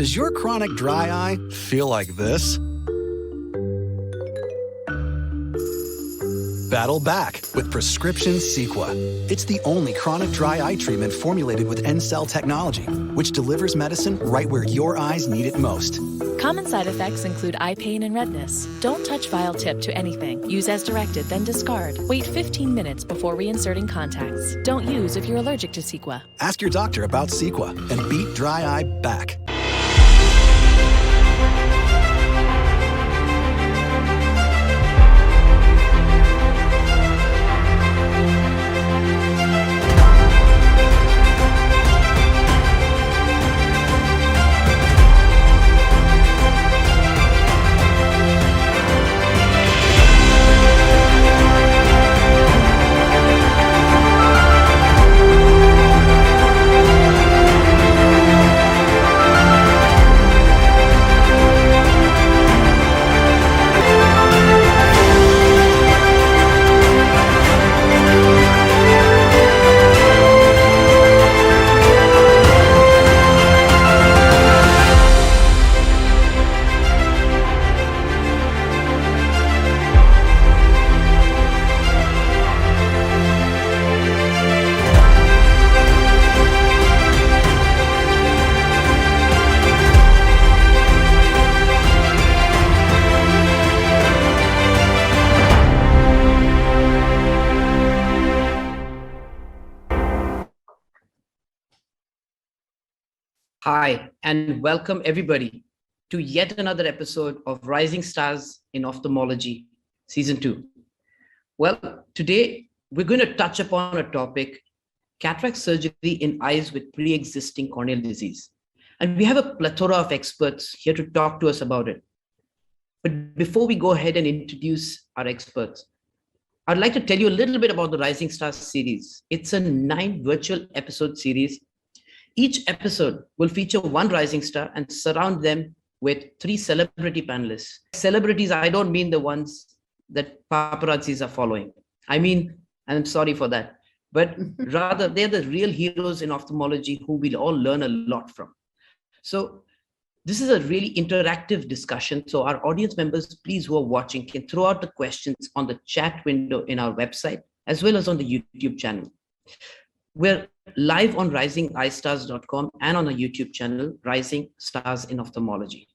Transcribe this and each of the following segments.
Does your chronic dry eye feel like this? Battle back with prescription Cequa. It's the only chronic dry eye treatment formulated with N-cell technology, which delivers medicine right where your eyes need it most. Common side effects include eye pain and redness. Don't touch vial tip to anything. Use as directed, then discard. Wait 15 minutes before reinserting contacts. Don't use if you're allergic to Cequa. Ask your doctor about Cequa and beat dry eye back. Hi, and welcome everybody to yet another episode of Rising Stars in Ophthalmology, Season 2. Well, today we're going to touch upon a topic, cataract surgery in eyes with pre-existing corneal disease. And we have a plethora of experts here to talk to us about it. But before we go ahead and introduce our experts, I'd like to tell you a little bit about the Rising Stars series. It's a 9 virtual episode series. Each episode will feature one rising star and surround them with 3 celebrity panelists. Celebrities, I don't mean the ones that paparazzis are following. I mean, and I'm sorry for that, but rather they're the real heroes in ophthalmology who we'll all learn a lot from. So this is a really interactive discussion. So our audience members, please, who are watching, can throw out the questions on the chat window in our website, as well as on the YouTube channel. We're live on risingeyestars.com and on our YouTube channel, Rising Stars in Ophthalmology.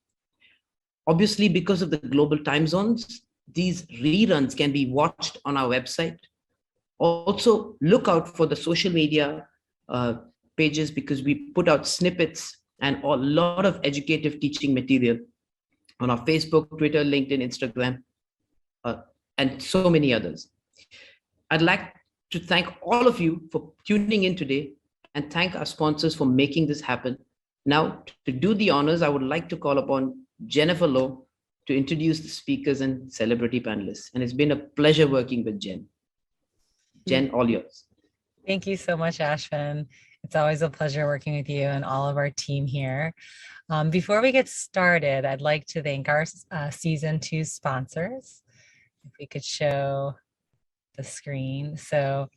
Obviously, because of the global time zones, these reruns can be watched on our website. Also, look out for the social media pages because we put out snippets and a lot of educative teaching material on our Facebook, Twitter, LinkedIn, Instagram, and so many others. I'd like to thank all of you for tuning in today and thank our sponsors for making this happen. Now, to do the honors, I would like to call upon Jennifer Lowe to introduce the speakers and celebrity panelists. And it's been a pleasure working with Jen. Jen, all yours. Thank you so much, Ashwin. It's always a pleasure working with you and all of our team here. Before we get started, I'd like to thank our Season 2 sponsors. If we could show the screen. So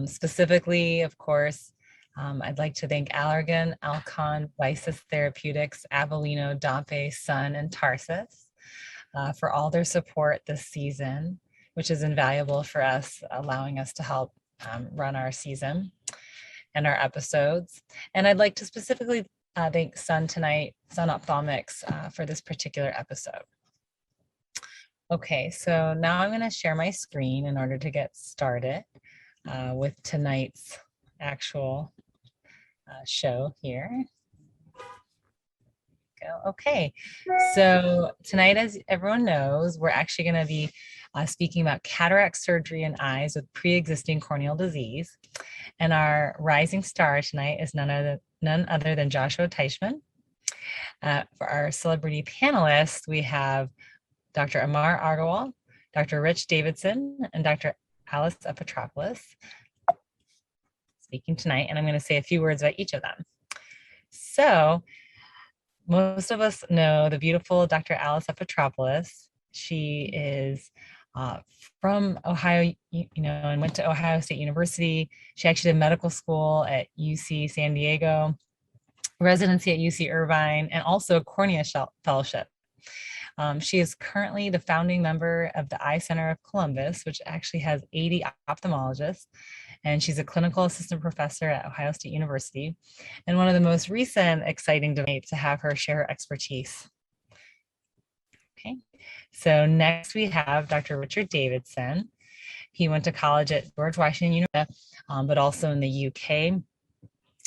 specifically, of course, I'd like to thank Allergan, Alcon, Visus Therapeutics, Avellino, Dompe, Sun, and Tarsus for all their support this season, which is invaluable for us, allowing us to help run our season and our episodes. And I'd like to specifically thank Sun Ophthalmics for this particular episode. Okay, so now I'm going to share my screen in order to get started with tonight's actual show here. Okay, so tonight, as everyone knows, we're actually going to be speaking about cataract surgery in eyes with pre-existing corneal disease. And our rising star tonight is none other than Joshua Teichman. For our celebrity panelists, we have Dr. Amar Agarwal, Dr. Rich Davidson, and Dr. Alice Epitropoulos speaking tonight, and I'm going to say a few words about each of them. So, most of us know the beautiful Dr. Alice Epitropoulos. She is from Ohio, and went to Ohio State University. She actually did medical school at UC San Diego, residency at UC Irvine, and also a Cornea Fellowship. She is currently the founding member of the Eye Center of Columbus, which actually has 80 ophthalmologists. And she's a clinical assistant professor at Ohio State University. And one of the most recent exciting debates to have her share her expertise. Okay, so next we have Dr. Richard Davidson. He went to college at George Washington University, but also in the UK.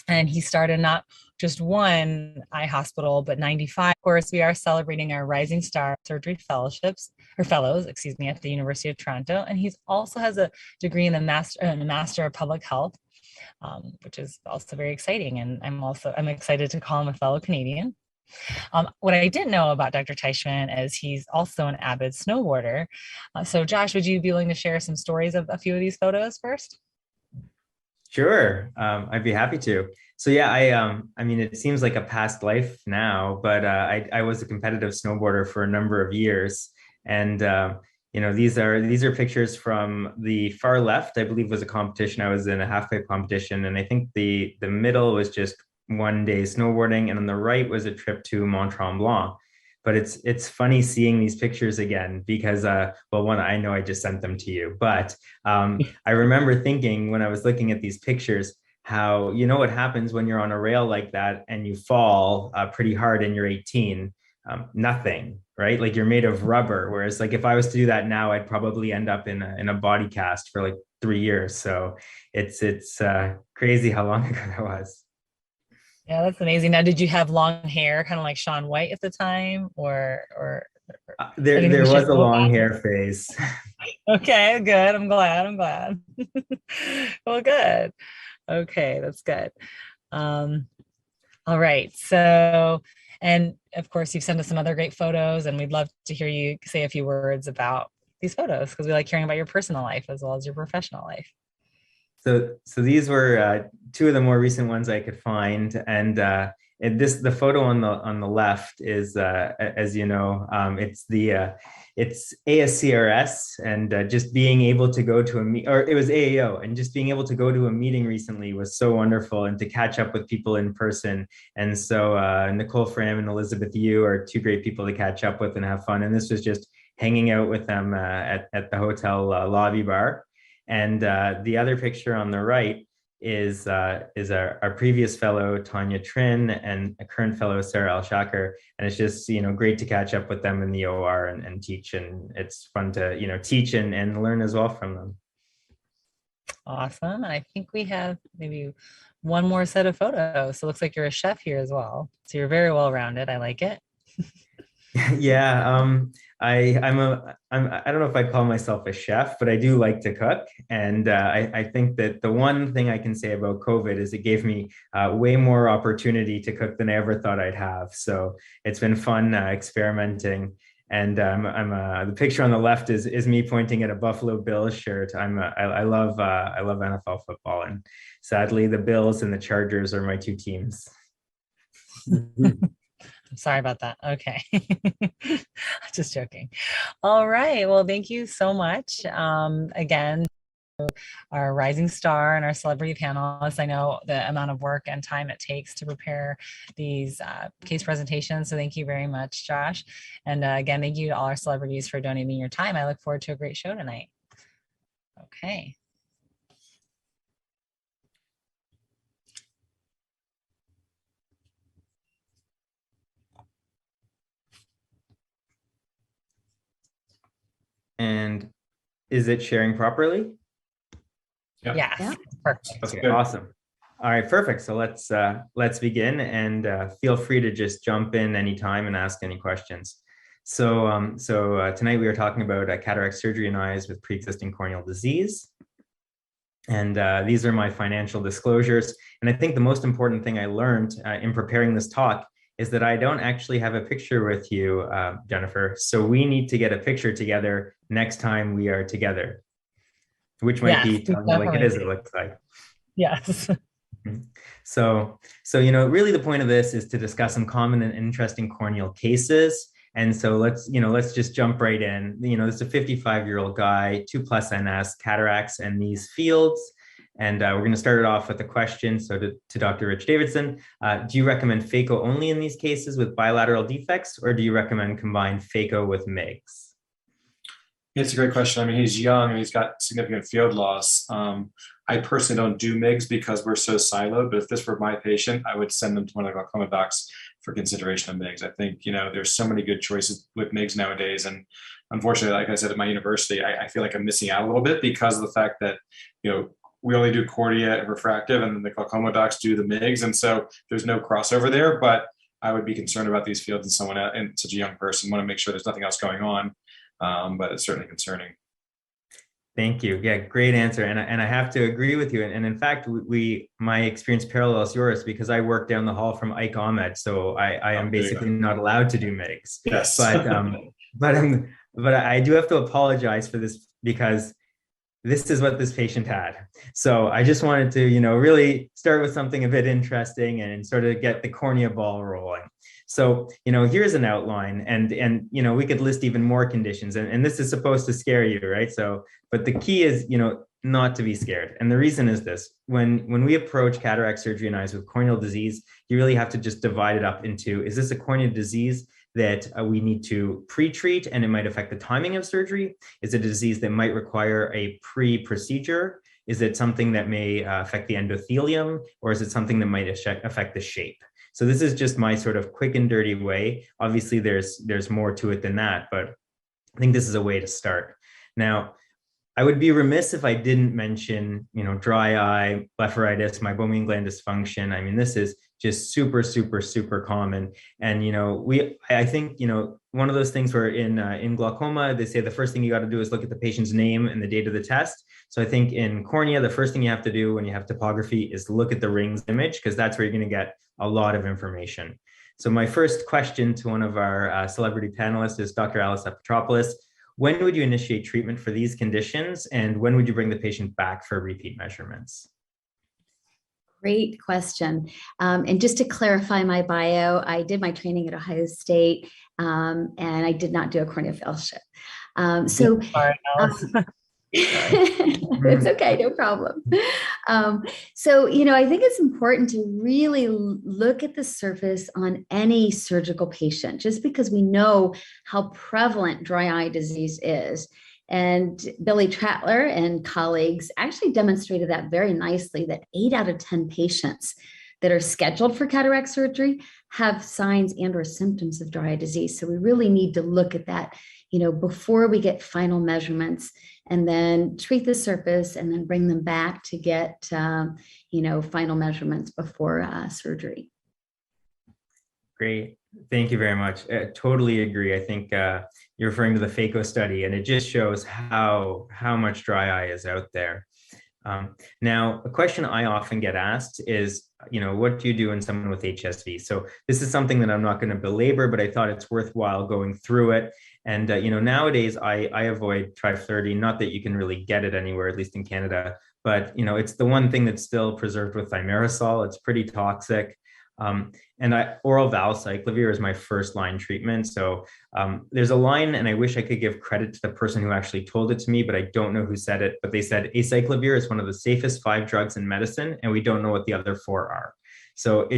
And he started not just one eye hospital, but 95. Of course, we are celebrating our Rising Star Surgery Fellows, at the University of Toronto. And he also has a degree in the Master of Public Health, which is also very exciting. And I'm excited to call him a fellow Canadian. What I didn't know about Dr. Teichman is he's also an avid snowboarder. So Josh, would you be willing to share some stories of a few of these photos first? Sure, I'd be happy to. So yeah, I mean, it seems like a past life now, but I was a competitive snowboarder for a number of years, and these are pictures from the far left. I believe was a competition. I was in a half pipe competition, and I think the middle was just one day snowboarding, and on the right was a trip to Mont Tremblant. But it's funny seeing these pictures again because, one, I know I just sent them to you, but I remember thinking when I was looking at these pictures, how, what happens when you're on a rail like that and you fall pretty hard and you're 18, nothing, right? Like you're made of rubber. Whereas like if I was to do that now, I'd probably end up in a body cast for like 3 years. So it's crazy how long ago that was. Yeah, that's amazing. Now, did you have long hair, kind of like Shaun White at the time, or there was a long hair phase? Okay, good. I'm glad. Well, good. Okay, that's good. All right. So, and of course, you've sent us some other great photos, and we'd love to hear you say a few words about these photos because we like hearing about your personal life as well as your professional life. So these were two of the more recent ones I could find, and the photo on the left is, as you know, it's ASCRS, and just being able to go to it was AAO, and just being able to go to a meeting recently was so wonderful, and to catch up with people in person. And so Nicole Fram and Elizabeth Yu are two great people to catch up with and have fun. And this was just hanging out with them at the hotel lobby bar. And the other picture on the right is our previous fellow, Tanya Trin, and a current fellow, Sarah Al-Shaker. And it's just, great to catch up with them in the OR and teach. And it's fun to, teach and learn as well from them. Awesome. And I think we have maybe one more set of photos. So it looks like you're a chef here as well. So you're very well-rounded. I like it. Yeah, I don't know if I call myself a chef, but I do like to cook. And I think that the one thing I can say about COVID is it gave me way more opportunity to cook than I ever thought I'd have. So it's been fun experimenting. And the picture on the left is me pointing at a Buffalo Bills shirt. I love NFL football, and sadly the Bills and the Chargers are my two teams. Sorry about that. Okay. Just joking. All right. Well, thank you so much. Again, our rising star and our celebrity panelists. I know the amount of work and time it takes to prepare these case presentations. So thank you very much, Josh. And again, thank you to all our celebrities for donating your time. I look forward to a great show tonight. Okay. And is it sharing properly? Yep. Yes. Yeah. Perfect. Okay, awesome. All right, perfect. So let's begin, and feel free to just jump in anytime and ask any questions. So tonight we are talking about cataract surgery in eyes with pre-existing corneal disease. And these are my financial disclosures. And I think the most important thing I learned in preparing this talk is that I don't actually have a picture with you, Jennifer. So we need to get a picture together next time we are together, which might be telling you like it is, it looks like. Yes. So really the point of this is to discuss some common and interesting corneal cases. And so let's just jump right in. This is a 55-year-old guy, 2+ NS, cataracts, and these fields. And we're going to start it off with a question. So to Dr. Rich Davidson, do you recommend phaco only in these cases with bilateral defects, or do you recommend combined phaco with MIGS? It's a great question. I mean, he's young and he's got significant field loss. I personally don't do MIGS because we're so siloed, but if this were my patient, I would send them to one of the glaucoma docs for consideration of MIGS. I think, there's so many good choices with MIGS nowadays. And unfortunately, like I said, at my university, I feel like I'm missing out a little bit because of the fact that, we only do cornea and refractive, and then the glaucoma docs do the MIGS. And so there's no crossover there, but I would be concerned about these fields in someone and such a young person. Want to make sure there's nothing else going on. But it's certainly concerning. Thank you. Yeah, great answer. And I have to agree with you. And in fact, my experience parallels yours because I work down the hall from Ike Ahmed. So I am basically not allowed to do MIGS. Yes. But I do have to apologize for this because this is what this patient had. So I just wanted to, really start with something a bit interesting and sort of get the cornea ball rolling. So, here's an outline and we could list even more conditions and this is supposed to scare you, right? So, but the key is, not to be scared. And the reason is this, when we approach cataract surgery in eyes with corneal disease, you really have to just divide it up into, is this a corneal disease that we need to pre-treat and it might affect the timing of surgery? Is it a disease that might require a pre-procedure? Is it something that may affect the endothelium, or is it something that might affect the shape? So this is just my sort of quick and dirty way. Obviously, there's more to it than that, but I think this is a way to start. Now, I would be remiss if I didn't mention, dry eye, blepharitis, meibomian gland dysfunction. I mean, this is just super, super, super common. And, I think, one of those things where in glaucoma, they say the first thing you got to do is look at the patient's name and the date of the test. So I think in cornea, the first thing you have to do when you have topography is look at the rings image, because that's where you're going to get a lot of information. So my first question to one of our celebrity panelists is Dr. Alice Petropoulos. When would you initiate treatment for these conditions, and when would you bring the patient back for repeat measurements? Great question. And just to clarify my bio, I did my training at Ohio State, and I did not do a corneal fellowship. It's okay, no problem. I think it's important to really look at the surface on any surgical patient, just because we know how prevalent dry eye disease is. And Billy Trattler and colleagues actually demonstrated that very nicely, that 8 out of 10 patients that are scheduled for cataract surgery have signs and or symptoms of dry eye disease. So we really need to look at that, before we get final measurements, and then treat the surface and then bring them back to get, final measurements before surgery. Great. Thank you very much. I totally agree. I think you're referring to the phaco study, and it just shows how much dry eye is out there. Now, a question I often get asked is, what do you do in someone with HSV? So this is something that I'm not going to belabor, but I thought it's worthwhile going through it. And, nowadays I avoid Tri-30, not that you can really get it anywhere, at least in Canada, but, it's the one thing that's still preserved with thimerosal. It's pretty toxic. And oral valcyclovir is my first line treatment. So there's a line, and I wish I could give credit to the person who actually told it to me, but I don't know who said it. But they said acyclovir is one of the safest 5 drugs in medicine, and we don't know what the other 4 are. So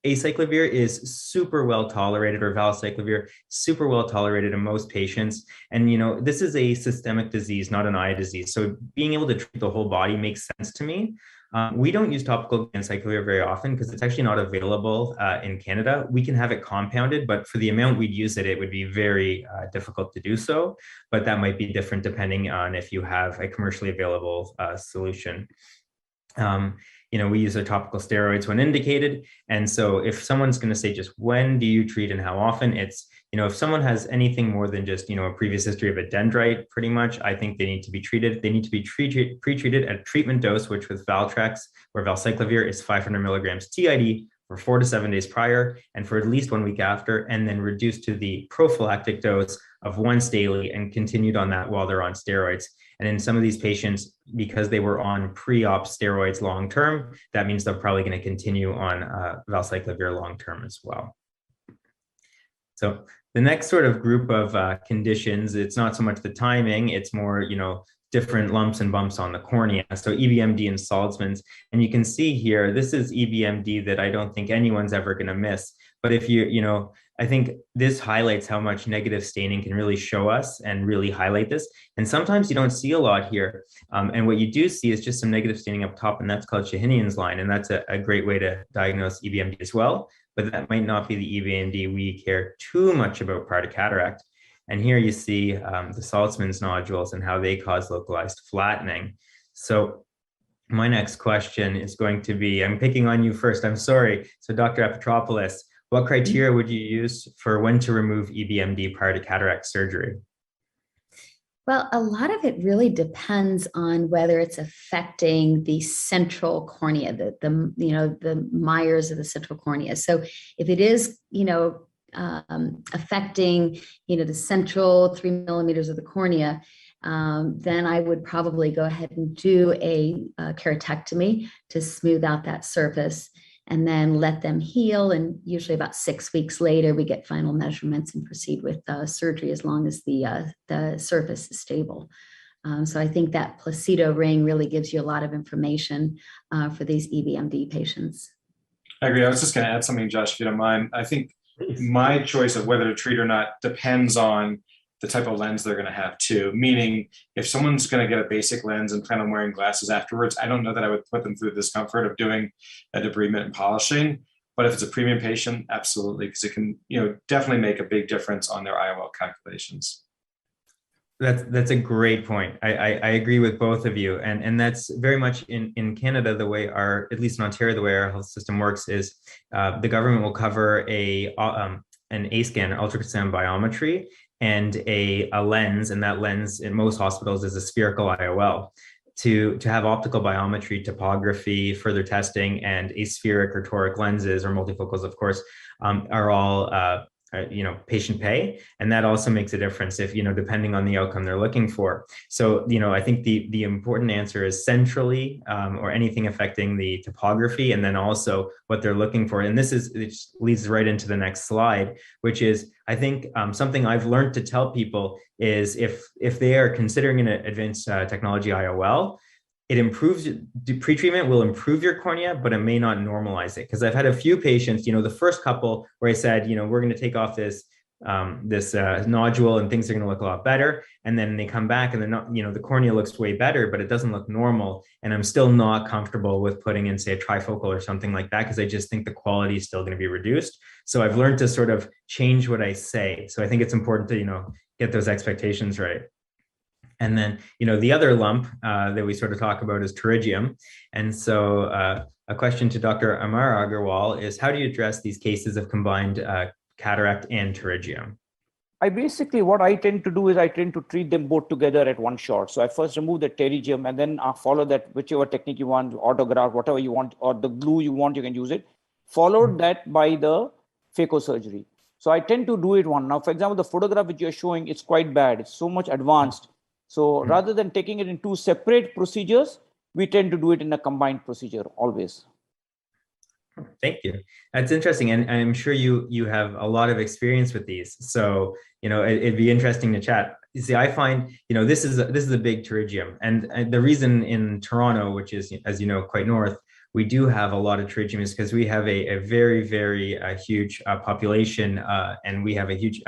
acyclovir is super well tolerated, or valcyclovir, super well tolerated in most patients. And, this is a systemic disease, not an eye disease. So being able to treat the whole body makes sense to me. We don't use topical acyclovir very often because it's actually not available in Canada. We can have it compounded, but for the amount we'd use it, it would be very difficult to do so. But that might be different depending on if you have a commercially available solution. We use our topical steroids when indicated. And so if someone's going to say just when do you treat and how often, it's, if someone has anything more than just, a previous history of a dendrite, pretty much, I think they need to be treated. They need to be pre-treated at a treatment dose, which with Valtrex or valcyclovir is 500 milligrams TID for 4 to 7 days prior and for at least 1 week after, and then reduced to the prophylactic dose of once daily and continued on that while they're on steroids. And in some of these patients, because they were on pre-op steroids long-term, that means they're probably going to continue on valcyclovir long-term as well. So the next sort of group of conditions, it's not so much the timing, it's more, different lumps and bumps on the cornea. So EBMD and Saltzman's, and you can see here, this is EBMD that I don't think anyone's ever going to miss. But if I think this highlights how much negative staining can really show us and really highlight this. And sometimes you don't see a lot here. And what you do see is just some negative staining up top, and that's called Shahinian's line. And that's a great way to diagnose EBMD as well. But that might not be the EBMD we care too much about prior to cataract. And here you see the Saltzman's nodules and how they cause localized flattening. So my next question is going to be, I'm picking on you first, I'm sorry. So Dr. Epitropoulos, what criteria would you use for when to remove EBMD prior to cataract surgery? Well, a lot of it really depends on whether it's affecting the central cornea, the Myers of the central cornea. So if it is, affecting, the central 3 millimeters of the cornea, then I would probably go ahead and do a keratectomy to smooth out that surface and then let them heal. And usually about 6 weeks later, we get final measurements and proceed with surgery as long as the surface is stable. So I think that placido ring really gives you a lot of information for these EBMD patients. I agree. I was just going to add something, Josh, if you don't mind. I think my choice of whether to treat or not depends on the type of lens they're going to have too. Meaning, if someone's going to get a basic lens and plan on wearing glasses afterwards, I don't know that I would put them through the discomfort of doing a debridement and polishing. But if it's a premium patient, absolutely, because it can, definitely make a big difference on their IOL calculations. That's a great point. I agree with both of you. And that's very much in Canada, the way at least in Ontario, the way our health system works is the government will cover an A scan, ultrasound biometry, and a lens. And that lens in most hospitals is a spherical IOL. To have optical biometry, topography, further testing, and aspheric or toric lenses or multifocals, of course, are all patient pay, and that also makes a difference if depending on the outcome they're looking for. So I think the important answer is centrally or anything affecting the topography, and then also what they're looking for. And it leads right into the next slide, which is I think something I've learned to tell people is if they are considering an advanced technology IOL, it improves, pretreatment will improve your cornea, but it may not normalize it. Because I've had a few patients, the first couple where I said, we're going to take off this nodule and things are going to look a lot better. And then they come back and they're not, the cornea looks way better, but it doesn't look normal. And I'm still not comfortable with putting in, say, a trifocal or something like that, because I just think the quality is still going to be reduced. So I've learned to sort of change what I say. So I think it's important to, get those expectations right. And then, the other lump that we sort of talk about is pterygium. And so a question to Dr. Amar Agarwal is, how do you address these cases of combined cataract and pterygium? What I tend to do is I tend to treat them both together at one shot. So I first remove the pterygium and then follow that, whichever technique you want, autograft, whatever you want, or the glue you want, you can use it. Followed that by the phacosurgery. So I tend to do it one. Now, for example, the photograph which you're showing, it's quite bad. It's so much advanced. So rather than taking it in two separate procedures, we tend to do it in a combined procedure always. Thank you. That's interesting. And I'm sure you have a lot of experience with these. So, it'd be interesting to chat. You see, I find, this is a big pterygium. And the reason in Toronto, which is, as you know, quite north, we do have a lot of pterygium is because we have a very, very huge population and we have a huge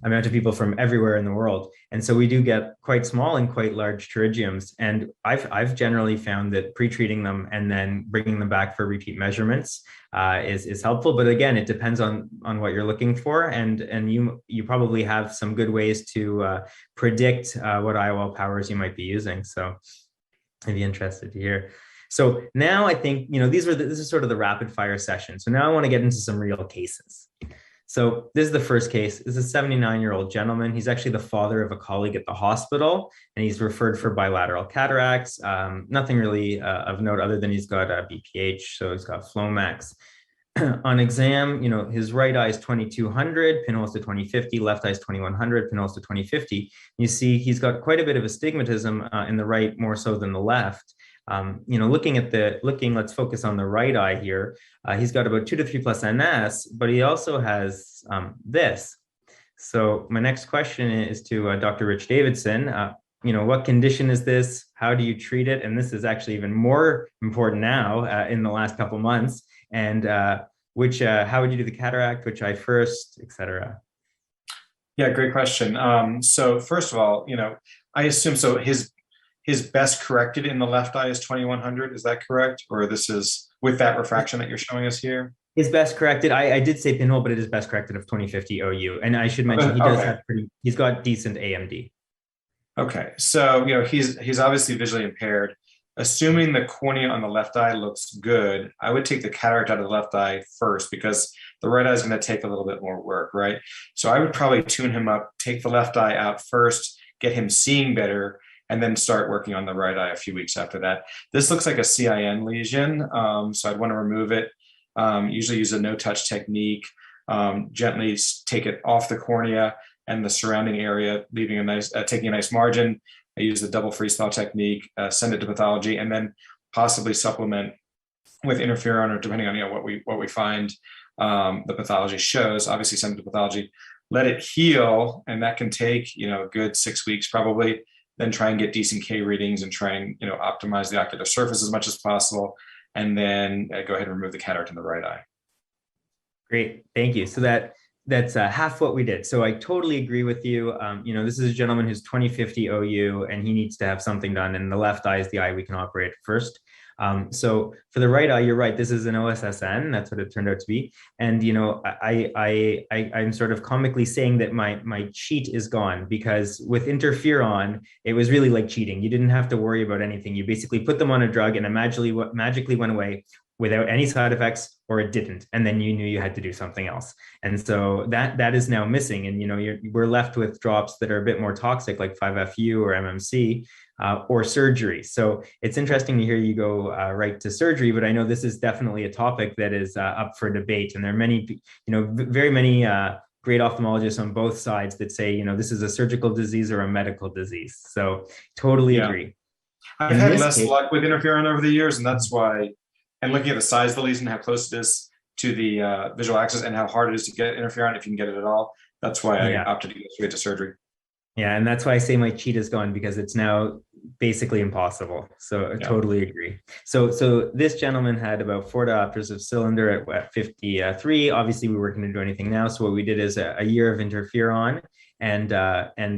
amount of people from everywhere in the world. And so we do get quite small and quite large pterygiums. And I've generally found that pre-treating them and then bringing them back for repeat measurements is helpful. But again, it depends on what you're looking for. And you probably have some good ways to predict what IOL powers you might be using. So I'd be interested to hear. So now I think, this is sort of the rapid fire session. So now I want to get into some real cases. So this is the first case. This is a 79-year-old gentleman. He's actually the father of a colleague at the hospital, and he's referred for bilateral cataracts. Nothing really of note other than he's got a BPH, so he's got Flomax. On exam, his right eye is 2200, pinholes to 2050, left eye is 2100, pinholes to 2050. You see he's got quite a bit of astigmatism in the right more so than the left. Let's focus on the right eye here. He's got about 2 to 3 plus NS, but he also has this. So my next question is to Dr. Rich Davidson. what condition is this? How do you treat it? And this is actually even more important now in the last couple months. And how would you do the cataract, which eye first, et cetera? Yeah, great question. So first of all, I assume so his best corrected in the left eye is 2100. Is that correct? Or this is with that refraction that you're showing us here? His best corrected, I did say pinhole, but it is best corrected of 2050 OU. And I should mention he does have he's got decent AMD. Okay, so he's obviously visually impaired. Assuming the cornea on the left eye looks good, I would take the cataract out of the left eye first because the right eye is going to take a little bit more work, right? So I would probably tune him up, take the left eye out first, get him seeing better, and then start working on the right eye a few weeks after that. This looks like a CIN lesion, so I'd want to remove it. Usually use a no-touch technique, gently take it off the cornea and the surrounding area, leaving taking a nice margin. I use the double freeze thaw technique, send it to pathology, and then possibly supplement with interferon, or depending on what we find the pathology shows. Obviously, send it to pathology, let it heal, and that can take a good 6 weeks probably. Then try and get decent K readings and try and optimize the ocular surface as much as possible, and then go ahead and remove the cataract in the right eye. Great, thank you. So that's half what we did. So I totally agree with you. This is a gentleman who's 20/50 OU, and he needs to have something done. And the left eye is the eye we can operate first. So for the right eye, you're right. This is an OSSN. That's what it turned out to be. And I'm sort of comically saying that my cheat is gone, because with interferon, it was really like cheating. You didn't have to worry about anything. You basically put them on a drug, and it magically went away without any side effects, or it didn't, and then you knew you had to do something else. And so that is now missing, and we're left with drops that are a bit more toxic, like 5FU or MMC, or surgery. So it's interesting to hear you go right to surgery, but I know this is definitely a topic that is up for debate, and there are many, very many great ophthalmologists on both sides that say, this is a surgical disease or a medical disease. So totally agree. I've had less luck with interferon over the years, and that's why. And looking at the size of the lesion, how close it is to the visual axis, and how hard it is to get interferon, if you can get it at all. That's why I opted to go straight to surgery. Yeah, and that's why I say my cheat is gone, because it's now basically impossible. So I totally agree. So this gentleman had about 4 diopters of cylinder at 53. Obviously, we weren't going to do anything now. So what we did is a year of interferon, and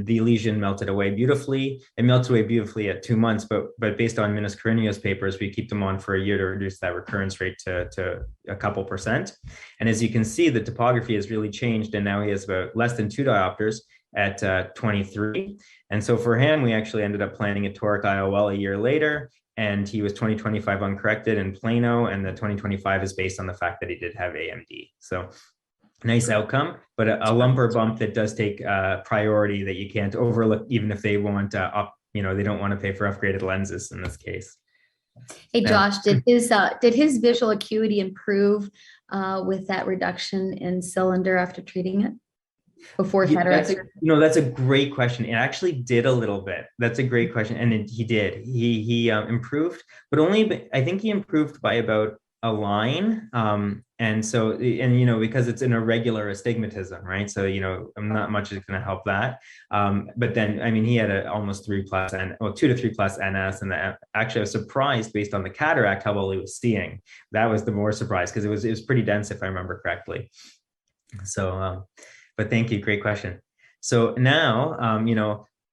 the lesion melted away beautifully. It melted away beautifully at 2 months, but based on Minas Carino's papers, we keep them on for a year to reduce that recurrence rate to a couple percent. And as you can see, the topography has really changed, and now he has about less than 2 diopters at 23. And so for him, we actually ended up planning a toric IOL a year later, and he was 20/25 uncorrected in plano, and the 20/25 is based on the fact that he did have AMD. So nice outcome, but a lump or bump that does take priority that you can't overlook, even if they want they don't want to pay for upgraded lenses in this case. Hey Josh, did his visual acuity improve with that reduction in cylinder after treating it before cataract? That's a great question. It actually did a little bit. That's a great question, and he did. He improved, but only I think he improved by about a line. And so, because it's an irregular astigmatism, right? So, not much is going to help that. But then, he had almost 3+ and 2 to 3+ NS. And actually I was surprised based on the cataract, how well he was seeing. That was the more surprise, because it was pretty dense, if I remember correctly. So, but thank you. Great question. So now,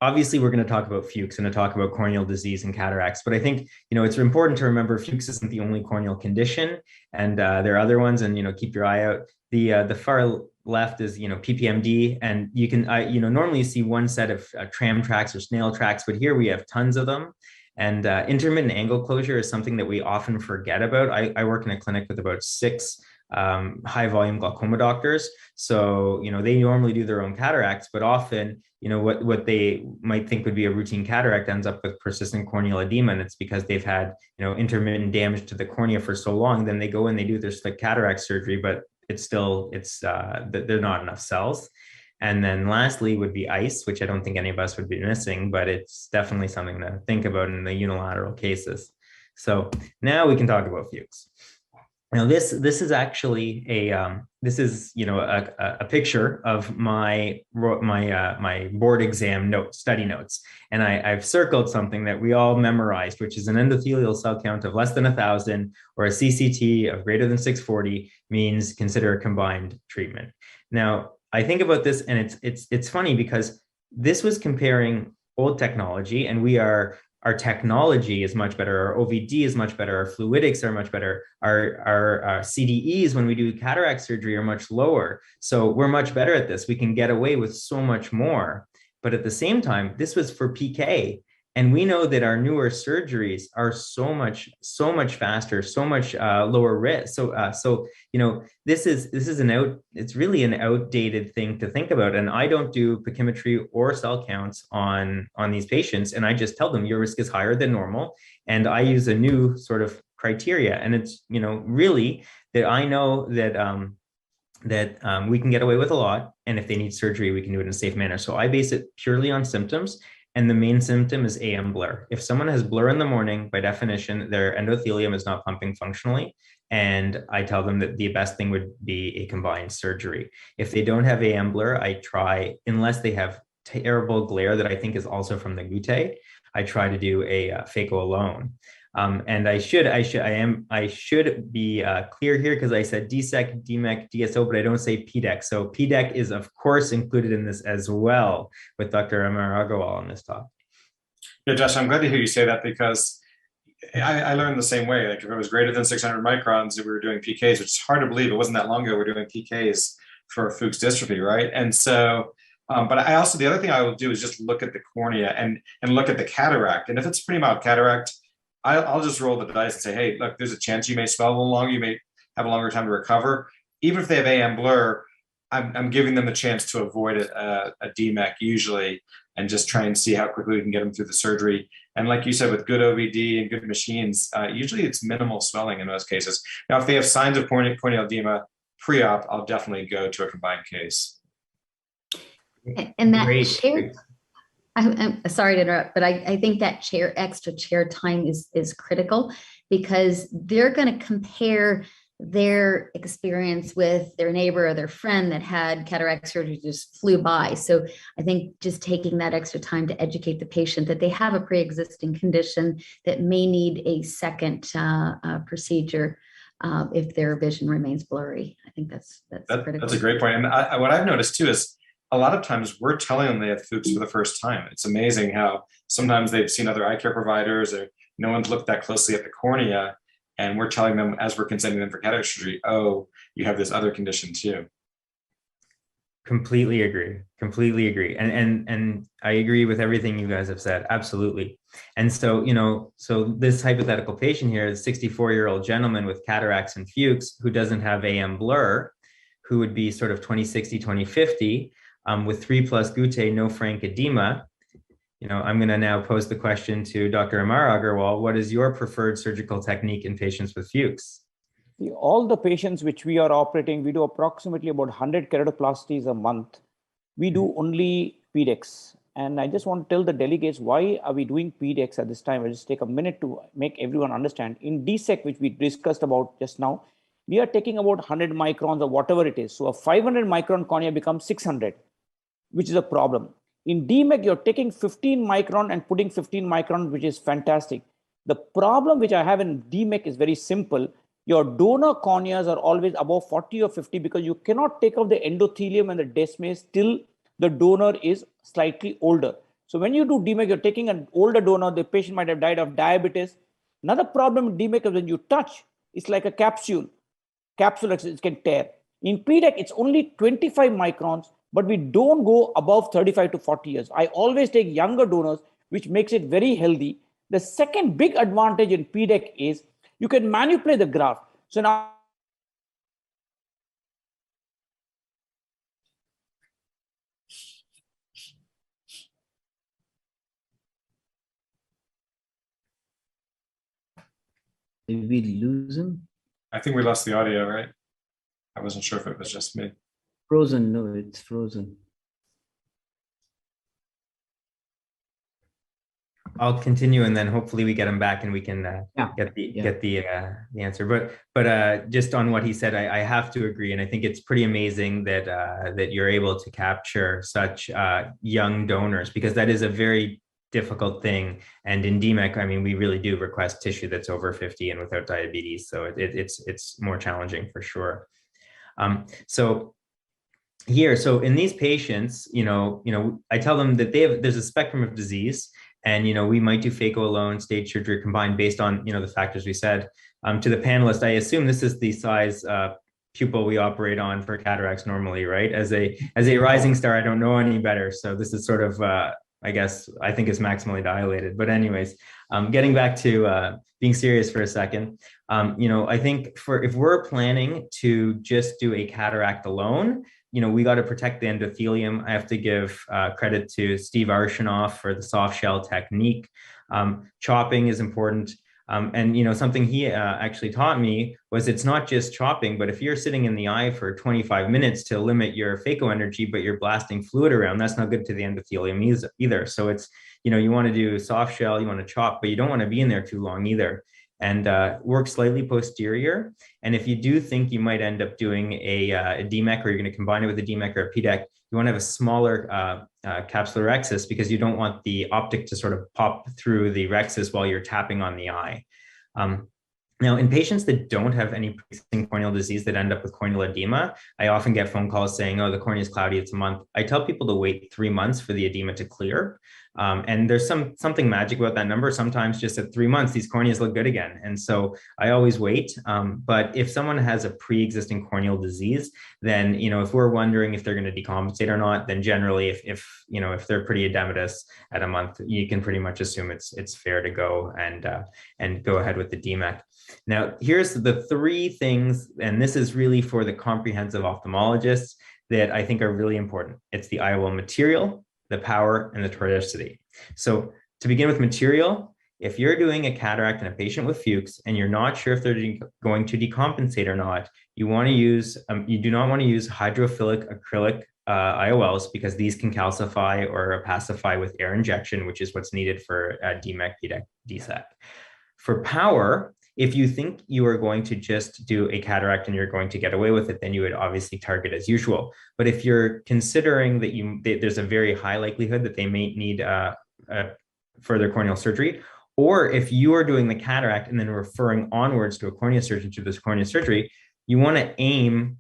obviously, we're going to talk about Fuchs and to talk about corneal disease and cataracts, but I think, it's important to remember Fuchs isn't the only corneal condition, and there are other ones, and, keep your eye out. The far left is, PPMD, and you can, normally you see one set of tram tracks or snail tracks, but here we have tons of them. And intermittent angle closure is something that we often forget about. I work in a clinic with about 6 high volume glaucoma doctors. So, they normally do their own cataracts, but often, what they might think would be a routine cataract ends up with persistent corneal edema. And it's because they've had, intermittent damage to the cornea for so long. Then they go and they do their slick cataract surgery, but they're not enough cells. And then lastly would be ice, which I don't think any of us would be missing, but it's definitely something to think about in the unilateral cases. So now we can talk about Fuchs. Now this is actually this is a picture of my board exam study notes, and I've circled something that we all memorized, which is an endothelial cell count of less than 1,000 or a CCT of greater than 640 means consider a combined treatment. Now I think about this, and it's funny because this was comparing old technology, and our technology is much better. Our OVD is much better. Our fluidics are much better. Our CDEs, when we do cataract surgery, are much lower. So we're much better at this. We can get away with so much more. But at the same time, this was for PK. And we know that our newer surgeries are so much faster, so much lower risk. So this is it's really an outdated thing to think about. And I don't do pachymetry or cell counts on these patients, and I just tell them your risk is higher than normal. And I use a new sort of criteria, and it's really that I know that we can get away with a lot, and if they need surgery, we can do it in a safe manner. So I base it purely on symptoms. And the main symptom is AM blur. If someone has blur in the morning, by definition, their endothelium is not pumping functionally. And I tell them that the best thing would be a combined surgery. If they don't have AM blur, I try, unless they have terrible glare that I think is also from the goutte, I try to do a phaco alone. And I should be clear here, because I said DSEC, DMEC, DSO, but I don't say PDEC. So PDEC is of course included in this as well, with Dr. Amar Agarwal on this talk. Yeah, Josh, I'm glad to hear you say that, because I learned the same way. Like if it was greater than 600 microns, we were doing PKs, which is hard to believe. It wasn't that long ago we were doing PKs for Fuchs dystrophy, right? And so, but I also, the other thing I will do is just look at the cornea and look at the cataract. And if it's pretty mild cataract, I'll just roll the dice and say, hey, look, there's a chance you may swell a little longer, you may have a longer time to recover. Even if they have AM blur, I'm giving them the chance to avoid a DMEC usually, and just try and see how quickly we can get them through the surgery. And like you said, with good OVD and good machines, usually it's minimal swelling in most cases. Now, if they have signs of corneal edema pre-op, I'll definitely go to a combined case. And that I'm sorry to interrupt, but I think that extra chair time is critical, because they're going to compare their experience with their neighbor or their friend that had cataract surgery just flew by. So I think just taking that extra time to educate the patient that they have a pre-existing condition that may need a second procedure if their vision remains blurry. I think that's critical. That's a great point. And what I've noticed too is, a lot of times we're telling them they have Fuchs for the first time. It's amazing how sometimes they've seen other eye care providers, or no one's looked that closely at the cornea, and we're telling them as we're consenting them for cataract surgery, oh, you have this other condition too. Completely agree. And I agree with everything you guys have said. Absolutely. And so, so this hypothetical patient here is a 64-year-old gentleman with cataracts and Fuchs who doesn't have AM blur, who would be sort of 20/60, 20/50. With 3+ goutte, no frank edema. I'm going to now pose the question to Dr. Amar Agarwal. What is your preferred surgical technique in patients with Fuchs? All the patients which we are operating, we do approximately about 100 keratoplasties a month. We do only PDEX. And I just want to tell the delegates, why are we doing PDEX at this time? I'll just take a minute to make everyone understand. In DSEC, which we discussed about just now, we are taking about 100 microns or whatever it is. So a 500 micron cornea becomes 600. Which is a problem. In DMEC, you're taking 15 micron and putting 15 micron, which is fantastic. The problem which I have in DMEC is very simple. Your donor corneas are always above 40 or 50, because you cannot take out the endothelium and the desmase till the donor is slightly older. So when you do DMEC, you're taking an older donor, the patient might have died of diabetes. Another problem in DMEC is when you touch, it's like a capsule. It can tear. In PDEC, it's only 25 microns. But we don't go above 35 to 40 years. I always take younger donors, which makes it very healthy. The second big advantage in PDEC is you can manipulate the graft. So now, did we lose him? I think we lost the audio, right? I wasn't sure if it was just me. Frozen. No, it's frozen. I'll continue, and then hopefully we get him back and we can get the answer. But just on what he said, I have to agree, and I think it's pretty amazing that that you're able to capture such young donors, because that is a very difficult thing. And in DMEC, I mean, we really do request tissue that's over 50 and without diabetes, so it's more challenging for sure. So in these patients, I tell them that there's a spectrum of disease, and we might do phaco alone, stage surgery combined based on the factors we said. To the panelist, I assume this is the size pupil we operate on for cataracts normally, right? As a rising star, I don't know any better, so this is sort of I guess I think it's maximally dilated. But anyways, getting back to being serious for a second, I think if we're planning to just do a cataract alone, we got to protect the endothelium. I have to give credit to Steve Arshinoff for the soft shell technique. Chopping is important. And something he actually taught me was it's not just chopping, but if you're sitting in the eye for 25 minutes to limit your phaco energy, but you're blasting fluid around, that's not good to the endothelium either. So it's, you want to do soft shell, you want to chop, but you don't want to be in there too long either. And work slightly posterior. And if you do think you might end up doing a DMEC, or you're going to combine it with a DMEC or a PDEC, you want to have a smaller capsular rhexis, because you don't want the optic to sort of pop through the rhexis while you're tapping on the eye. Now, in patients that don't have any pre-existing corneal disease that end up with corneal edema, I often get phone calls saying, oh, the cornea is cloudy, it's a month. I tell people to wait 3 months for the edema to clear. And there's something magic about that number. Sometimes just at 3 months, these corneas look good again. And so I always wait. But if someone has a pre-existing corneal disease, then, if we're wondering if they're going to decompensate or not, then generally if they're pretty edematous at a month, you can pretty much assume it's fair to go and go ahead with the DMEC. Now, here's the 3 things, and this is really for the comprehensive ophthalmologists, that I think are really important. It's the IOL material, the power, and the toricity. So to begin with material, if you're doing a cataract in a patient with Fuchs and you're not sure if they're going to decompensate or not, you do not want to use hydrophilic acrylic IOLs, because these can calcify or opacify with air injection, which is what's needed for DMEC, PDEC, DSEC. For power, if you think you are going to just do a cataract and you're going to get away with it, then you would obviously target as usual. But if you're considering that there's a very high likelihood that they may need further corneal surgery, or if you are doing the cataract and then referring onwards to a cornea surgeon to this cornea surgery, you want to aim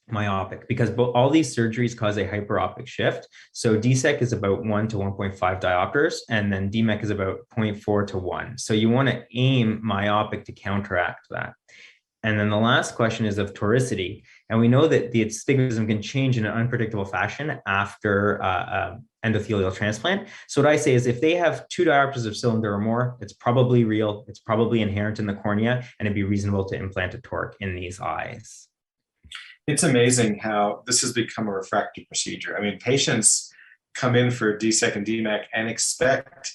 myopic, because all these surgeries cause a hyperopic shift. So DSEC is about 1 to 1.5 diopters, and then DMEC is about 0.4 to 1. So you want to aim myopic to counteract that. And then the last question is of toricity. And we know that the astigmatism can change in an unpredictable fashion after endothelial transplant. So what I say is, if they have 2 diopters of cylinder or more, it's probably real, it's probably inherent in the cornea, and it'd be reasonable to implant a toric in these eyes. It's amazing how this has become a refractive procedure. I mean, patients come in for DSEC and DMEC and expect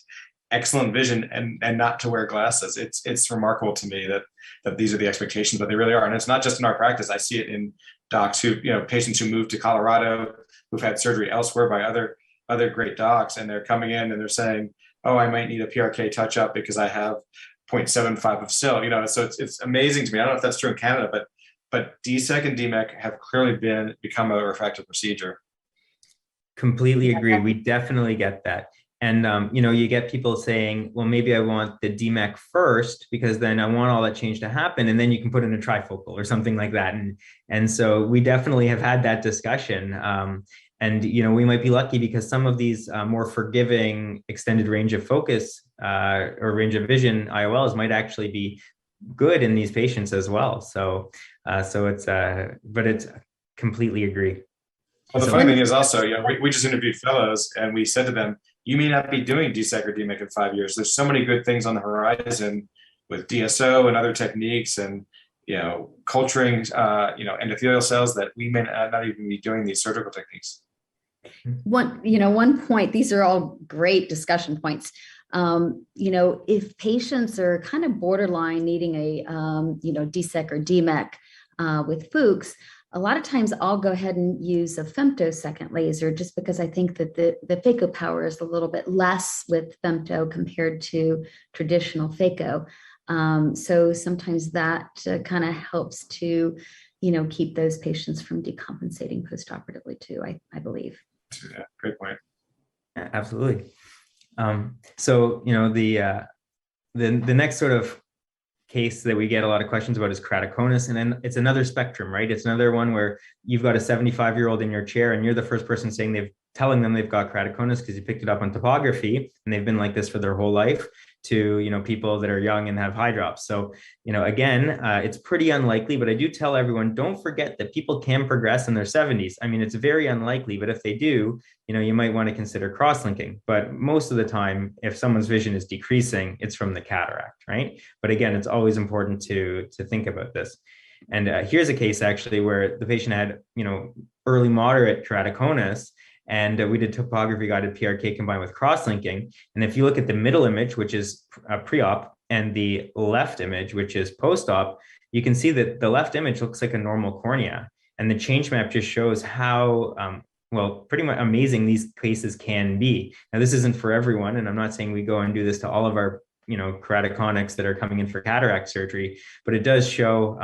excellent vision and not to wear glasses. It's remarkable to me that these are the expectations, but they really are. And it's not just in our practice. I see it in docs patients who moved to Colorado, who've had surgery elsewhere by other great docs, and they're coming in and they're saying, oh, I might need a PRK touch-up because I have 0.75 of SIL. So it's amazing to me. I don't know if that's true in Canada, but DSEC and DMEC have clearly become a refractive procedure. Completely agree. We definitely get that. And, you get people saying, well, maybe I want the DMEC first, because then I want all that change to happen. And then you can put in a trifocal or something like that. And so we definitely have had that discussion. And, we might be lucky, because some of these more forgiving extended range of focus or range of vision IOLs might actually be good in these patients as well. So it's completely agree. Well, the funny thing is also, we just interviewed fellows, and we said to them, you may not be doing DSEC or DMEC in 5 years. There's so many good things on the horizon with DSO and other techniques, and culturing endothelial cells, that we may not even be doing these surgical techniques. One point, these are all great discussion points. If patients are kind of borderline needing a DSEC or DMEC with Fuchs, a lot of times I'll go ahead and use a femtosecond laser just because I think that the phaco power is a little bit less with femto compared to traditional phaco. So sometimes that kind of helps to, keep those patients from decompensating postoperatively too, I believe. Yeah, great point. Yeah, absolutely. So, the next sort of case that we get a lot of questions about is keratoconus. And then it's another spectrum, right? It's another one where you've got a 75-year-old in your chair and you're the first person telling them they've got keratoconus because you picked it up on topography and they've been like this for their whole life, to, people that are young and have high drops. So, again, it's pretty unlikely, but I do tell everyone, don't forget that people can progress in their 70s. I mean, it's very unlikely, but if they do, you might want to consider cross-linking. But most of the time, if someone's vision is decreasing, it's from the cataract, right? But again, it's always important to think about this. And here's a case actually where the patient had, early moderate keratoconus, and we did topography guided PRK combined with cross-linking. And if you look at the middle image, which is pre-op, and the left image, which is post-op, you can see that the left image looks like a normal cornea. And the change map just shows how, pretty much amazing these cases can be. Now, this isn't for everyone, and I'm not saying we go and do this to all of our keratoconics that are coming in for cataract surgery, but it does show,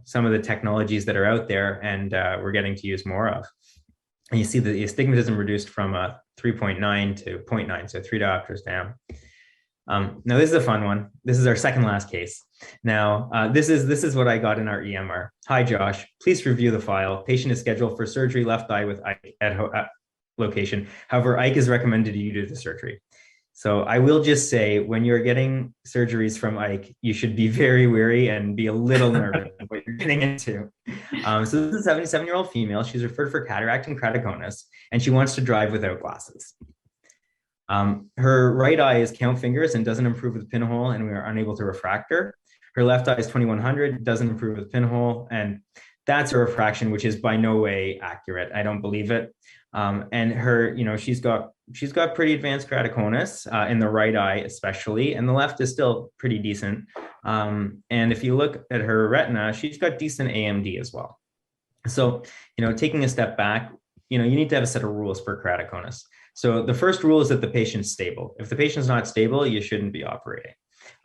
some of the technologies that are out there and we're getting to use more of. And you see the astigmatism reduced from 3.9 to 0.9, so 3 diopters down. Now, this is a fun one. This is our second last case. Now, this is what I got in our EMR. Hi, Josh. Please review the file. Patient is scheduled for surgery left eye with Ike at location. However, Ike is recommended you do the surgery. So I will just say, when you're getting surgeries from Ike, you should be very wary and be a little nervous of what you're getting into. So this is a 77-year-old female. She's referred for cataract and keratoconus, and she wants to drive without glasses. Her right eye is count fingers and doesn't improve with pinhole, and we are unable to refract her. Her left eye is 2100, doesn't improve with pinhole, and that's a refraction, which is by no way accurate. I don't believe it. And her, she's got pretty advanced keratoconus in the right eye, especially, and the left is still pretty decent. And if you look at her retina, she's got decent AMD as well. So, taking a step back, you need to have a set of rules for keratoconus. So the first rule is that the patient's stable. If the patient's not stable, you shouldn't be operating.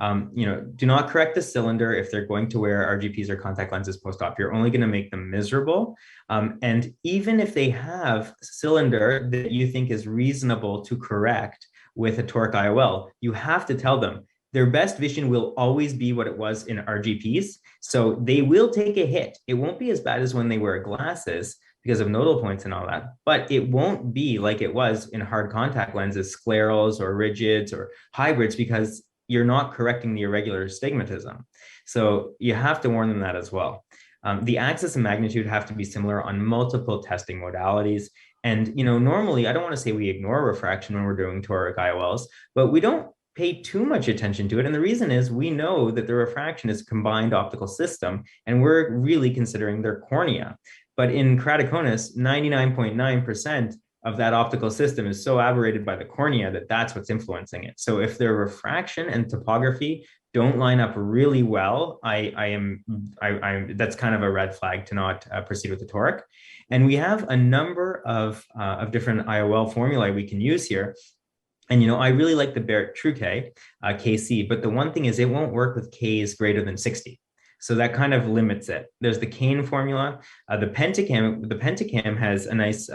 Do not correct the cylinder if they're going to wear RGPs or contact lenses post-op. You're only going to make them miserable. And even if they have cylinder that you think is reasonable to correct with a toric IOL, you have to tell them their best vision will always be what it was in RGPs. So they will take a hit. It won't be as bad as when they wear glasses because of nodal points and all that, but it won't be like it was in hard contact lenses, sclerals or rigids or hybrids, because you're not correcting the irregular astigmatism. So you have to warn them that as well. The axis and magnitude have to be similar on multiple testing modalities. And, normally I don't want to say we ignore refraction when we're doing toric IOLs, but we don't pay too much attention to it. And the reason is we know that the refraction is a combined optical system, and we're really considering their cornea. But in keratoconus, 99.9% of that optical system is so aberrated by the cornea that that's what's influencing it. So if their refraction and topography don't line up really well, that's kind of a red flag to not proceed with the toric. And we have a number of different IOL formulae we can use here. And, I really like the Barrett True K, KC, but the one thing is it won't work with Ks greater than 60. So that kind of limits it. There's the Kane formula. The Pentacam has a nice,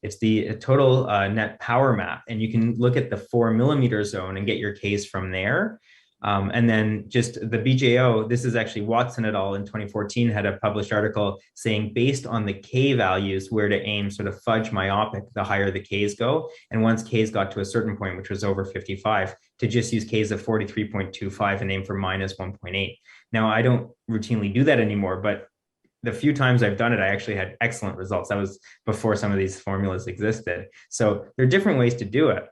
it's the total net power map. And you can look at the 4 millimeter zone and get your Ks from there. And then just the BJO, this is actually Watson et al. In 2014 had a published article saying based on the K values, where to aim, sort of fudge myopic, the higher the Ks go. And once Ks got to a certain point, which was over 55, to just use Ks of 43.25 and aim for minus 1.8. Now, I don't routinely do that anymore, but the few times I've done it, I actually had excellent results. That was before some of these formulas existed. So there are different ways to do it.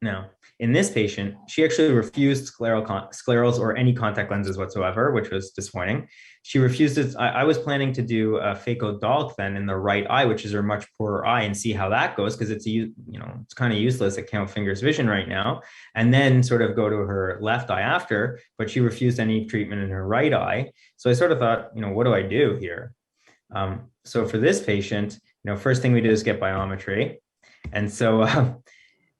Now, in this patient, she actually refused sclerals or any contact lenses whatsoever, which was disappointing. She refused it. I was planning to do a phaco-DALK then in the right eye, which is her much poorer eye, and see how that goes, because it's it's kind of useless at count fingers vision right now, and then sort of go to her left eye after. But she refused any treatment in her right eye. So I sort of thought, what do I do here? So for this patient, first thing we did is get biometry. And so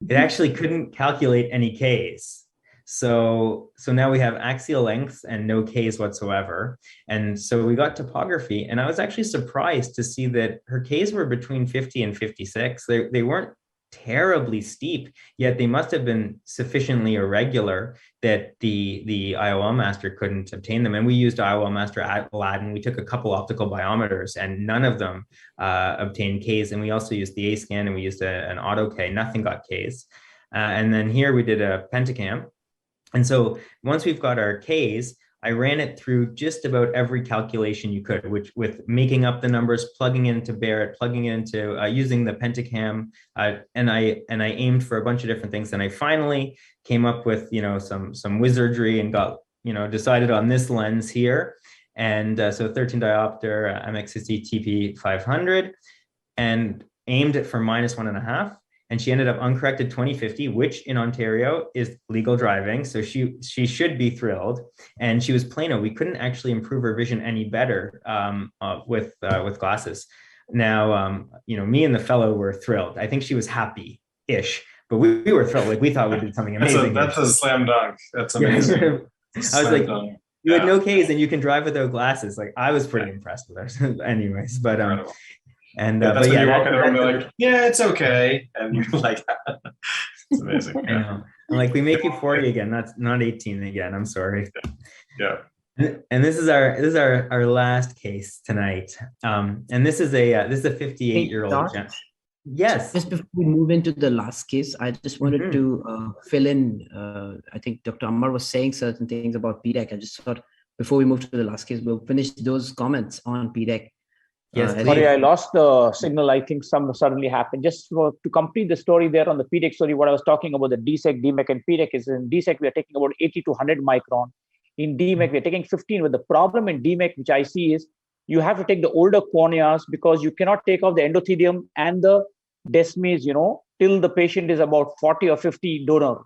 it actually couldn't calculate any Ks. So now we have axial lengths and no Ks whatsoever. And so we got topography, and I was actually surprised to see that her Ks were between 50 and 56. They weren't terribly steep, yet they must have been sufficiently irregular that the IOL master couldn't obtain them. And we used IOL master at Aladdin. We took a couple optical biometers, and none of them obtained Ks. And we also used the A scan, and we used an auto K. Nothing got Ks. And then here we did a pentacam. And so once we've got our Ks, I ran it through just about every calculation you could, which with making up the numbers, plugging into Barrett, plugging into using the pentacam, and I aimed for a bunch of different things. And I finally came up with some wizardry and got decided on this lens here, and so 13 diopter MX60 TP 500, and aimed it for -1.5. And she ended up uncorrected 20/50, which in Ontario is legal driving. So she should be thrilled. And she was plano. We couldn't actually improve her vision any better with glasses. Now, me and the fellow were thrilled. I think she was happy-ish, but we were thrilled. Like, we thought we did something amazing. That's a slam dunk. That's amazing. I was like, you had no Ks and you can drive without glasses. Like, I was pretty impressed with her. Anyways, but and that's but when yeah, you walk in the room, you're like, yeah, it's okay, and you're like, it's amazing. I know. I'm like, we make you 40 again, not 18 again. I'm sorry. Yeah. And this is our last case tonight. And this is a 58-year-old. Yes. Just before we move into the last case, I just wanted to fill in. I think Dr. Amar was saying certain things about PDEC. I just thought before we move to the last case, we'll finish those comments on PDEC. Yes, sorry, I lost the signal. I think some suddenly happened. Just to complete the story there on the PDEC story, what I was talking about the DSEC, DMEC, and PDEC is in DSEC, we are taking about 80 to 100 micron. In DMEC, we are taking 15. But the problem in DMEC, which I see, is you have to take the older corneas because you cannot take off the endothelium and the desmes, till the patient is about 40 or 50 donor.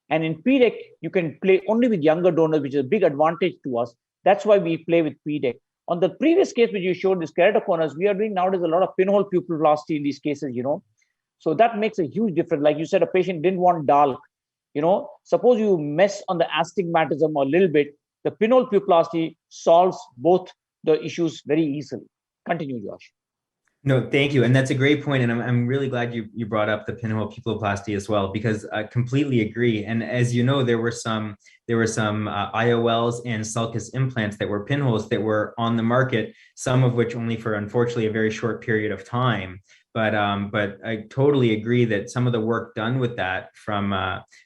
And in PDEC, you can play only with younger donors, which is a big advantage to us. That's why we play with PDEC. On the previous case, which you showed, this keratoconus, we are doing nowadays a lot of pinhole pupiloplasty in these cases, So that makes a huge difference. Like you said, a patient didn't want DALK. Suppose you mess on the astigmatism a little bit, the pinhole pupiloplasty solves both the issues very easily. Continue, Josh. No, thank you. And that's a great point. And I'm really glad you brought up the pinhole pupiloplasty as well, because I completely agree. And as you know, there were some IOLs and sulcus implants that were pinholes that were on the market, some of which only for, unfortunately, a very short period of time. But I totally agree that some of the work done with that from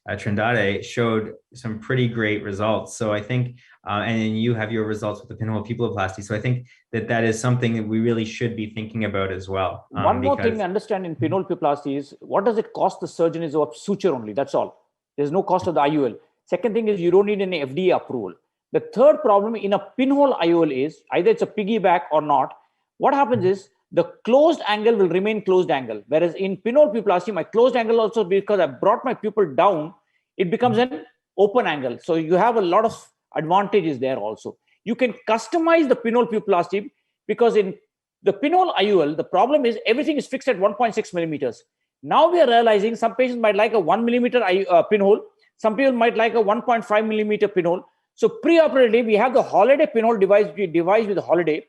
Trindade showed some pretty great results. So I think, and you have your results with the pinhole pupiloplasty. So I think that is something that we really should be thinking about as well. One more thing to understand in pinhole pupiloplasty is, what does it cost the surgeon is of suture only. That's all. There's no cost of the IOL. Second thing is, you don't need any FDA approval. The third problem in a pinhole IOL is either it's a piggyback or not. What happens is, the closed angle will remain closed angle. Whereas in pinhole pupiloplasty, my closed angle also, because I brought my pupil down, it becomes an open angle. So you have a lot of advantages there also. You can customize the pinhole pupiloplasty, because in the pinhole IOL, the problem is everything is fixed at 1.6 millimeters. Now we are realizing some patients might like a 1 millimeter pinhole. Some people might like a 1.5 millimeter pinhole. So pre-operatively, we have the Holiday pinhole device with the Holiday.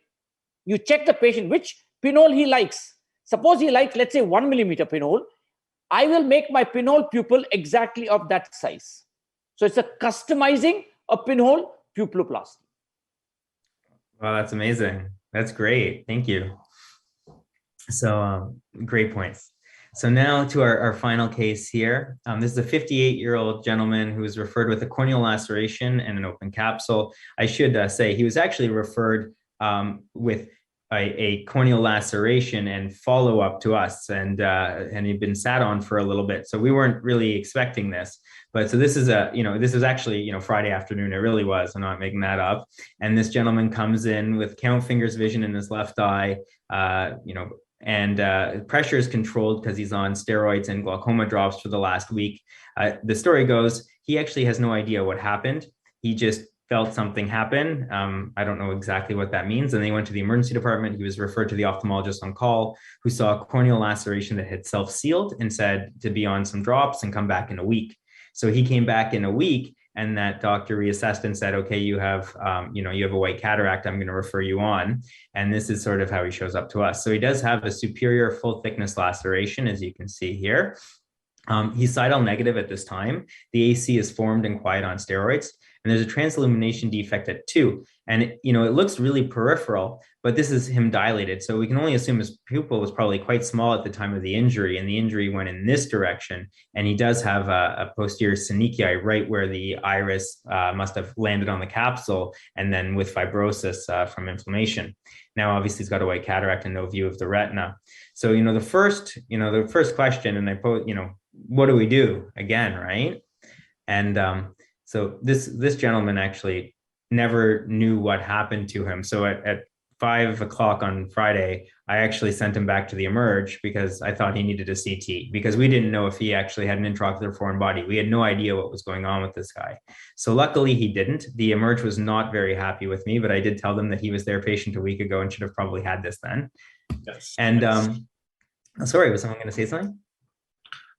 You check the patient which pinhole he likes. Suppose he likes, let's say, 1 millimeter pinhole. I will make my pinhole pupil exactly of that size. So it's a customizing a pinhole pupiloplasty. Wow, that's amazing. That's great. Thank you. So great points. So now to our final case here. This is a 58-year-old gentleman who was referred with a corneal laceration and an open capsule. I should say he was actually referred with a corneal laceration and follow up to us, and he'd been sat on for a little bit, so we weren't really expecting this. But so this is this was actually Friday afternoon. It really was. I'm not making that up. And this gentleman comes in with count fingers vision in his left eye, and pressure is controlled because he's on steroids and glaucoma drops for the last week. The story goes, he actually has no idea what happened. He just felt something happen. I don't know exactly what that means. And they went to the emergency department. He was referred to the ophthalmologist on call, who saw a corneal laceration that had self-sealed and said to be on some drops and come back in a week. So he came back in a week, and that doctor reassessed and said, okay, you have a white cataract. I'm going to refer you on. And this is sort of how he shows up to us. So he does have a superior full thickness laceration, as you can see here. He's sidal negative at this time. The AC is formed and quiet on steroids. And there's a transillumination defect at 2. And it looks really peripheral, but this is him dilated. So we can only assume his pupil was probably quite small at the time of the injury, and the injury went in this direction. And he does have a posterior synechia right where the iris must have landed on the capsule, and then with fibrosis from inflammation. Now, obviously, he's got a white cataract and no view of the retina. So, the first question, and I pose, what do we do again, right? And so this gentleman actually never knew what happened to him. So at 5 o'clock on Friday, I actually sent him back to the Emerge because I thought he needed a CT, because we didn't know if he actually had an intraocular foreign body. We had no idea what was going on with this guy. So luckily he didn't. The Emerge was not very happy with me, but I did tell them that he was their patient a week ago and should have probably had this then. Yes. And sorry, was someone going to say something?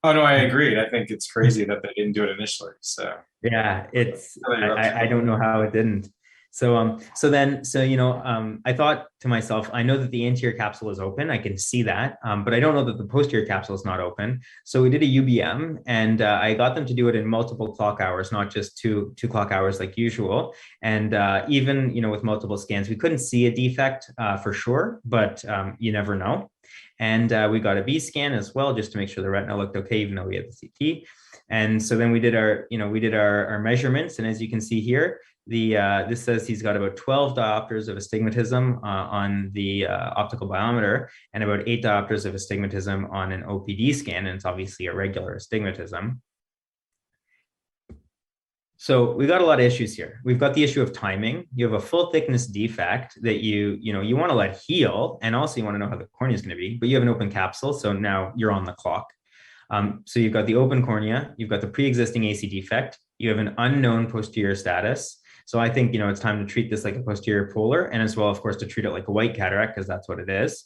Oh, no, I agree. I think it's crazy that they didn't do it initially. So yeah, I don't know how it didn't. So I thought to myself, I know that the anterior capsule is open. I can see that, but I don't know that the posterior capsule is not open. So we did a UBM, and I got them to do it in multiple clock hours, not just two clock hours like usual. And even, with multiple scans, we couldn't see a defect for sure, but you never know. And we got a B scan as well, just to make sure the retina looked okay, even though we had the CT. And so then we did our measurements. And as you can see here, this says he's got about 12 diopters of astigmatism on the optical biometer, and about 8 diopters of astigmatism on an OPD scan. And it's obviously irregular astigmatism. So we've got a lot of issues here. We've got the issue of timing. You have a full thickness defect that you want to let heal, and also you want to know how the cornea is going to be, but you have an open capsule. So now you're on the clock. So you've got the open cornea, you've got the pre-existing AC defect, you have an unknown posterior status. So I think, it's time to treat this like a posterior polar, and as well, of course, to treat it like a white cataract, because that's what it is.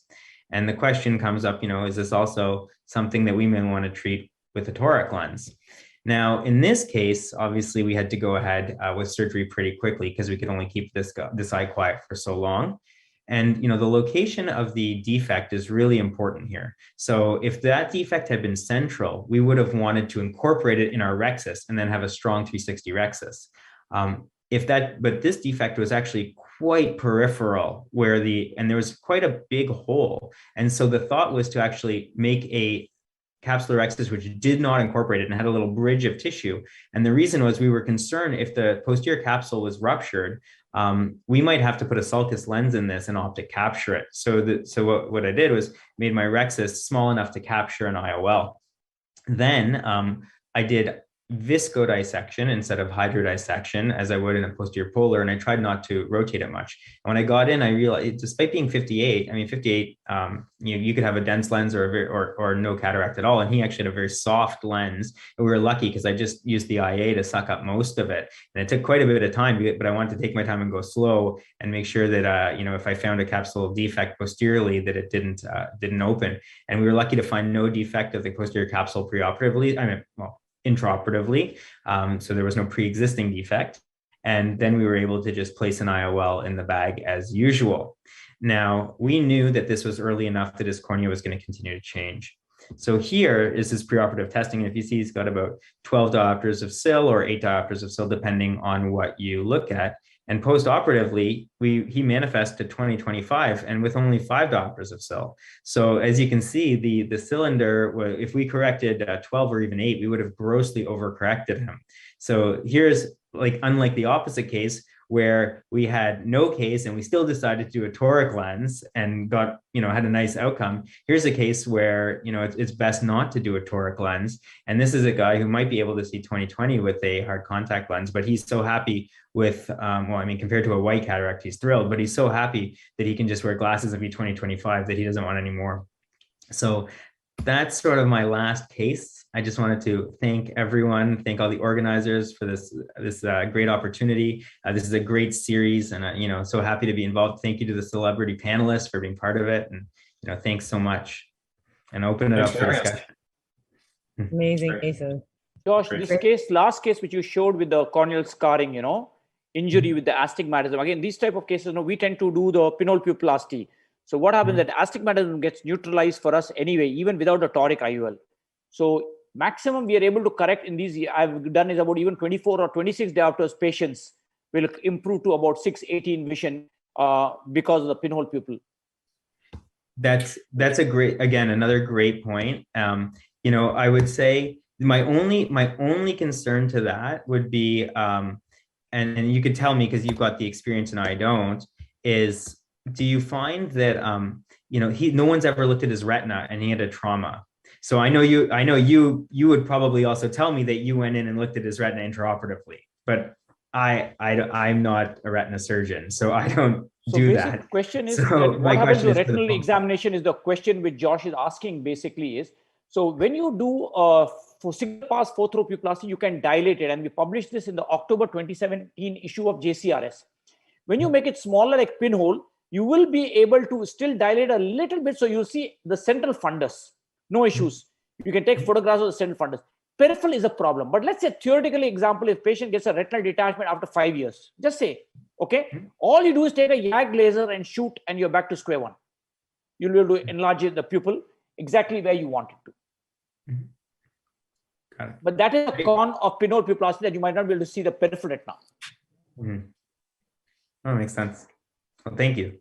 And the question comes up, is this also something that we may want to treat with a toric lens? Now, in this case, obviously, we had to go ahead with surgery pretty quickly because we could only keep this eye quiet for so long. And, the location of the defect is really important here. So if that defect had been central, we would have wanted to incorporate it in our rexus and then have a strong 360 rexus. But this defect was actually quite peripheral, and there was quite a big hole. And so the thought was to actually make a capsular rexus which did not incorporate it and had a little bridge of tissue. And the reason was we were concerned if the posterior capsule was ruptured, we might have to put a sulcus lens in this and optic capture it. So what I did was made my rexus small enough to capture an IOL. Then I did viscodissection instead of hydrodissection, as I would in a posterior polar, and I tried not to rotate it much. And when I got in, I realized, despite being 58, you could have a dense lens or no cataract at all, and he actually had a very soft lens. And we were lucky because I just used the IA to suck up most of it, and it took quite a bit of time, but I wanted to take my time and go slow and make sure that if I found a capsule defect posteriorly, that it didn't open. And we were lucky to find no defect of the posterior capsule preoperatively. Intraoperatively. So there was no pre-existing defect. And then we were able to just place an IOL in the bag as usual. Now, we knew that this was early enough that his cornea was going to continue to change. So here is his preoperative testing. And if you see, he's got about 12 diopters of SIL or 8 diopters of SIL, depending on what you look at. And post-operatively, he manifests to 20/25 and with only 5 diopters of SIL. So as you can see, the cylinder, if we corrected 12 or even 8, we would have grossly overcorrected him. So here's unlike the opposite case, where we had no case and we still decided to do a toric lens and got, had a nice outcome. Here's a case where, it's best not to do a toric lens. And this is a guy who might be able to see 20/20 with a hard contact lens, but he's so happy with, compared to a white cataract, he's thrilled, but he's so happy that he can just wear glasses and be 20/25 that he doesn't want any more. So that's sort of my last case. I just wanted to thank everyone, thank all the organizers for this great opportunity. This is a great series, and so happy to be involved. Thank you to the celebrity panelists for being part of it, and thanks so much. And open it up for discussion. Amazing cases. Josh, this last case which you showed with the corneal scarring, injury with the astigmatism. Again, these type of cases, we tend to do the pinhole pupillasty. So what happens that astigmatism gets neutralized for us anyway, even without a toric IOL. So maximum we are able to correct in these, I've done is about even 24 or 26 diopters patients will improve to about 6/18 vision because of the pinhole pupil. That's another great point. I would say my only concern to that would be, and you could tell me because you've got the experience and I don't, is do you find that no one's ever looked at his retina and he had a trauma? So I know you would probably also tell me that you went in and looked at his retina intraoperatively, but I'm not a retina surgeon, so I don't do that. The question is, so what happens to retinal examination is the question which Josh is asking basically is, so when you do for single pass fourth row pupillasty, you can dilate it, and we published this in the October 2017 issue of JCRS. When you make it smaller like pinhole, you will be able to still dilate a little bit, so you'll see the central fundus. No issues. You can take photographs of the central fundus. Peripheral is a problem. But let's say theoretically example, if patient gets a retinal detachment after 5 years, just say, okay, all you do is take a YAG laser and shoot and you're back to square one. You'll be able to enlarge the pupil exactly where you want it to. Got it. But that is a con of pinhole pupillasty, that you might not be able to see the peripheral retina. That makes sense. Well, thank you.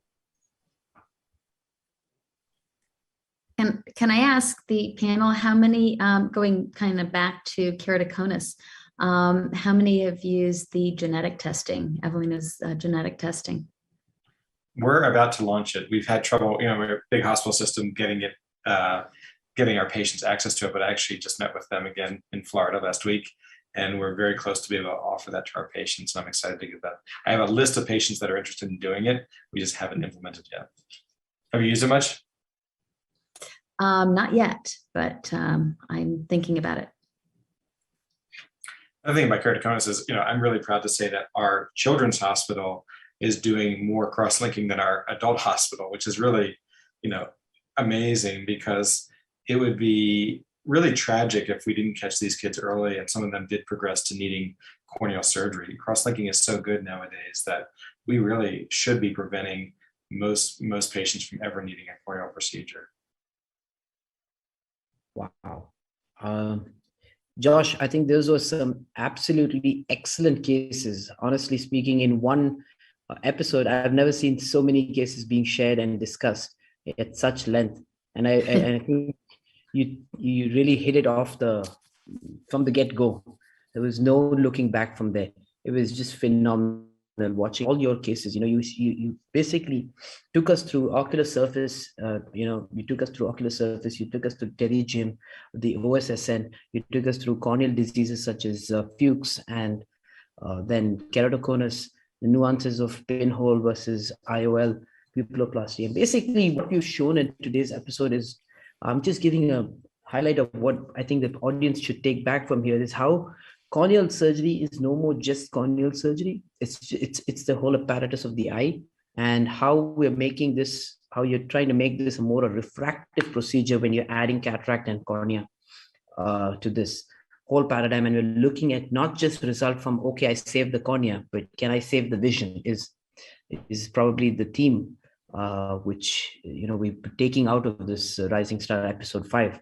And can I ask the panel how many, going kind of back to keratoconus, how many have used the genetic testing, Evelina's genetic testing? We're about to launch it. We've had trouble, we're a big hospital system getting our patients access to it, but I actually just met with them again in Florida last week, and we're very close to be able to offer that to our patients. And I'm excited to get that. I have a list of patients that are interested in doing it. We just haven't implemented yet. Have you used it much? Not yet, but I'm thinking about it. The thing about keratoconus is, I'm really proud to say that our children's hospital is doing more cross-linking than our adult hospital, which is really, amazing, because it would be really tragic if we didn't catch these kids early and some of them did progress to needing corneal surgery. Cross-linking is so good nowadays that we really should be preventing most patients from ever needing a corneal procedure. Wow. Josh, I think those were some absolutely excellent cases. Honestly speaking, in one episode, I've never seen so many cases being shared and discussed at such length. And I think you really hit it off from the get-go. There was no looking back from there. It was just phenomenal watching all your cases. You basically took us through ocular surface. You took us through ocular surface. You took us to pterygium, the OSSN. You took us through corneal diseases such as Fuchs, and then keratoconus, the nuances of pinhole versus IOL, pupilloplasty. And basically, what you've shown in today's episode is, I'm just giving a highlight of what I think the audience should take back from here, is how corneal surgery is no more just corneal surgery. It's the whole apparatus of the eye, and how we're making this, how you're trying to make this a more refractive procedure when you're adding cataract and cornea to this whole paradigm. And we're looking at not just result from, okay, I saved the cornea, but can I save the vision is probably the theme which we're taking out of this Rising Star episode 5.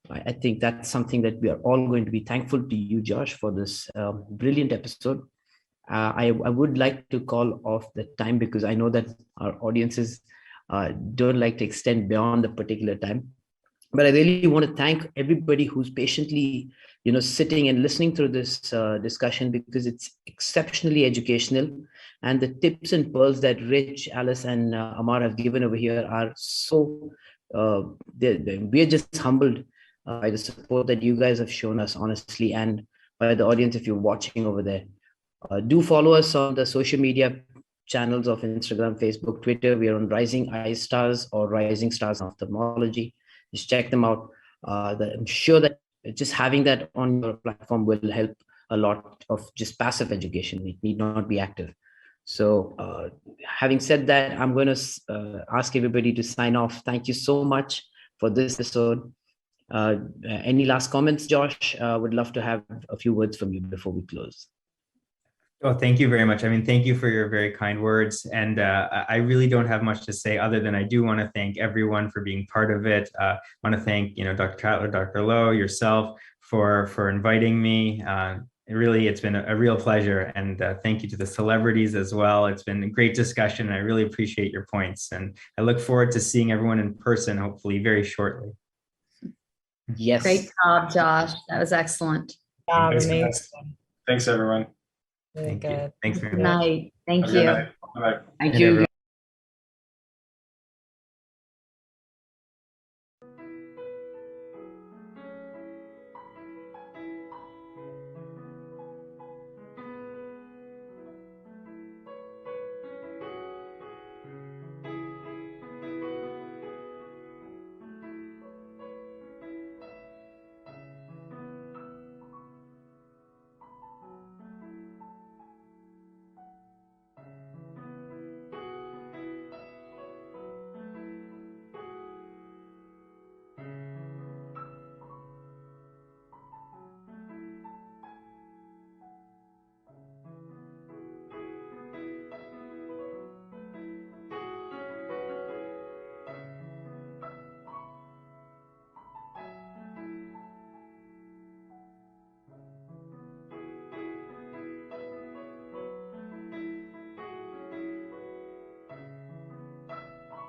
I think that's something that we are all going to be thankful to you, Josh, for this brilliant episode. I would like to call off the time, because I know that our audiences don't like to extend beyond the particular time. But I really want to thank everybody who's patiently, sitting and listening through this discussion, because it's exceptionally educational. And the tips and pearls that Rich, Alice, and Amar have given over here are so, we're just humbled by the support that you guys have shown us, honestly, and by the audience if you're watching over there. Do follow us on the social media channels of Instagram, Facebook, Twitter. We are on Rising Eye Stars or Rising Stars Ophthalmology. Just check them out. I'm sure that just having that on your platform will help a lot of just passive education. It need not be active. So having said that, I'm going to ask everybody to sign off. Thank you so much for this episode. Any last comments, Josh? Would love to have a few words from you before we close. Oh, thank you very much. I mean, thank you for your very kind words. And I really don't have much to say other than I do want to thank everyone for being part of it. I want to thank, Dr. Cutler, Dr. Lowe, yourself for inviting me. It's been a real pleasure. And thank you to the celebrities as well. It's been a great discussion. And I really appreciate your points. And I look forward to seeing everyone in person, hopefully very shortly. Yes. Great job, Josh. That was excellent. Thanks, everyone. Really good. Thanks very Good much. night. Thank Have a you. good night. Bye-bye. Thank Good you. everyone.